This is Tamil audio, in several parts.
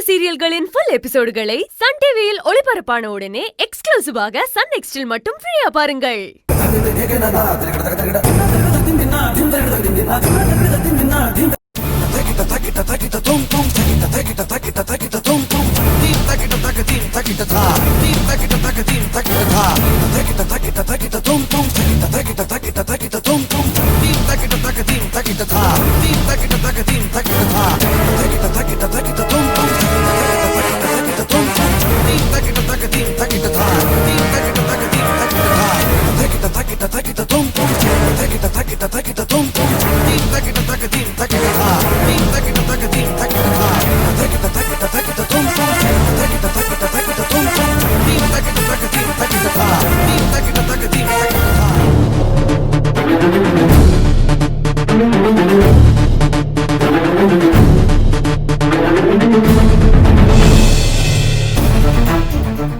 சீரியல்களின் ஃபுல் எபிசோடுகளை சன் டிவியில் ஒளிபரப்பான உடனே எக்ஸ்க்ளூசிவாக சன் நெக்ஸ்டில் மட்டும் ஃப்ரீயா பாருங்கள்.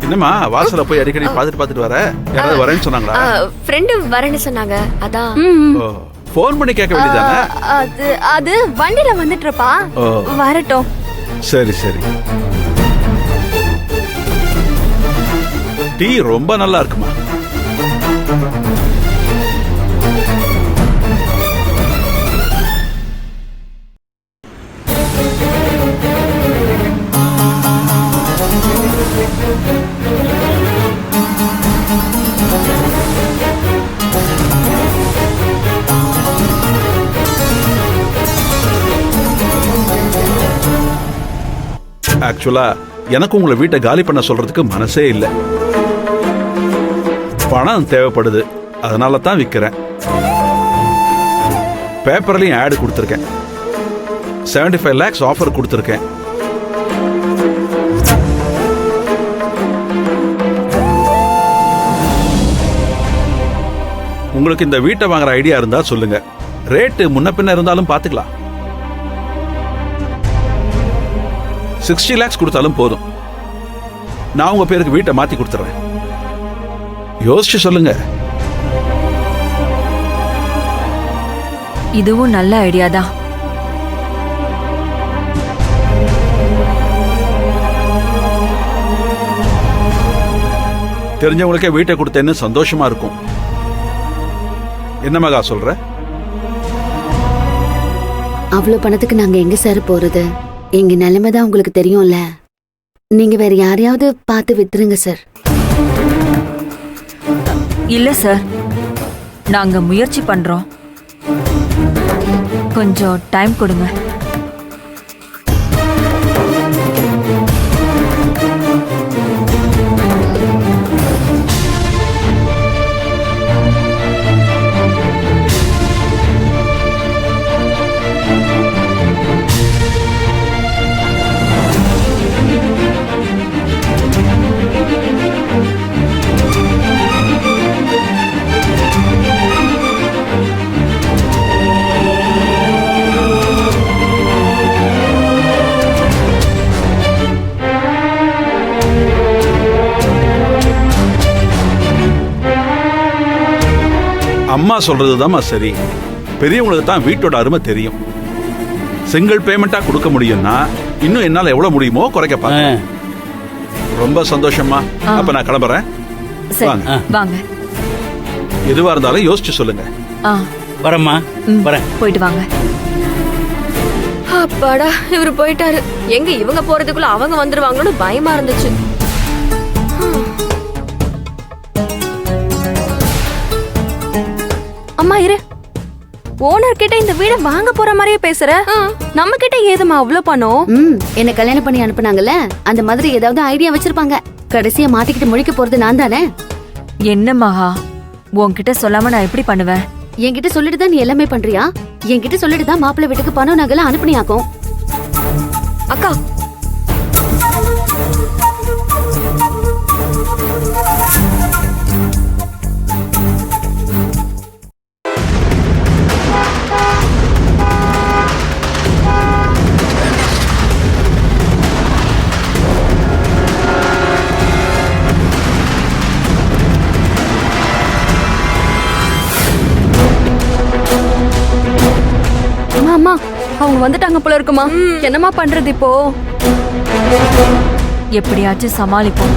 என்னம்மா வாசல்ல போய் அடிக்கடி பாத்துட்டு வர? யாராவது வரேன்னு சொன்னாங்களா? ஃப்ரெண்ட் வரேன்னு சொன்னாங்க. அதான் ஃபோன் பண்ணி கேட்க வேண்டியதானே? அது வண்டில வந்துட்டு இருப்பா. வரட்டும். சரி சரி. டீ ரொம்ப நல்லா இருக்குமா? ஆக்சுவலா எனக்கு உங்களை வீட்டை காலி பண்ண சொல்றதுக்கு மனசே இல்லை. பணம் தேவைப்படுது, அதனால தான் விற்கிறேன். பேப்பர்லயும் ஆட் கொடுத்துருக்கேன். 75 lakhs ஆஃபர் கொடுத்துருக்கேன். உங்களுக்கு இந்த வீட்டை வாங்குற ஐடியா இருந்தா சொல்லுங்க. ரேட்டு முன்ன பின்ன இருந்தாலும் பாத்துக்கலாம். 60 lakhs கொடுத்தாலும் போதும். நான் உங்க பேருக்கு வீட்டை மாத்தி கொடுத்துறேன். யோசிச்சு சொல்லுங்க. இதுவும் நல்ல ஐடியா தான். தெரிஞ்சவங்களுக்கே வீட்டை கொடுத்தேன்னு சந்தோஷமா இருக்கும். என்ன மகா சொல்ற? அவ்வளவு பணத்துக்கு நாங்க எங்க சார் போறது? எங்க நிலைமைதான் உங்களுக்கு தெரியும்ல. நீங்க வேற யாரையாவது பார்த்து வித்துருங்க சார். இல்ல சார், நாங்க முயற்சி பண்றோம். கொஞ்சம் டைம் கொடுங்க. அம்மா சொல்றதுதான் சரி. பெரியவங்களுக்கு தான் வீட்டோட அருமை தெரியும். சிங்கிள் பேமெண்டா கொடுக்க முடியும்னா இன்னும் என்னால எவ்வளவு முடியுமோ குறைக்க பாருங்க. ரொம்ப சந்தோஷமா. அப்ப நான் கிளம்புறேன். வாங்க. எதுவா இருந்தாலும் யோசிச்சு சொல்லுங்க. வரமா வரேன். போயிட்டு வாங்க. அப்பாடா, இவரு போயிட்டாரு. எங்க இவங்க போறதுக்குள்ள அவங்க வந்துருவாங்களோன்னு பயமா இருந்துச்சு. அம்மா இரு. ஓனர் கிட்ட இந்த வீட வாங்க போற மாதிரியே பேசுற. நம்ம கிட்ட ஏதுமா அவ்வளவு பணம்? என்ன கல்யாணம் பண்ணி அனுப்புனாங்கல்ல, அந்த மாதிரி ஏதாவது ஐடியா வச்சிருப்பாங்க. கடைசியா மாட்டிக்கிட்டு முழிக்க போறது நான் தானே. என்ன மகா, உன்கிட்ட சொல்லாம நான் எப்படி பண்ணுவேன்? என்கிட்ட சொல்லிட்டு தான் நீ எல்லாமே பண்றியா? என்கிட்ட சொல்லிட்டு தான் மாப்பிள்ளை வீட்டுக்கு பணம் நகலாம் அனுப்புனியாக்கும். அக்கா, அவங்க வந்துட்டாங்க போல இருக்குமா. என்னம்மா பண்றது இப்போ? எப்படியாச்சும் சமாளிப்போம்.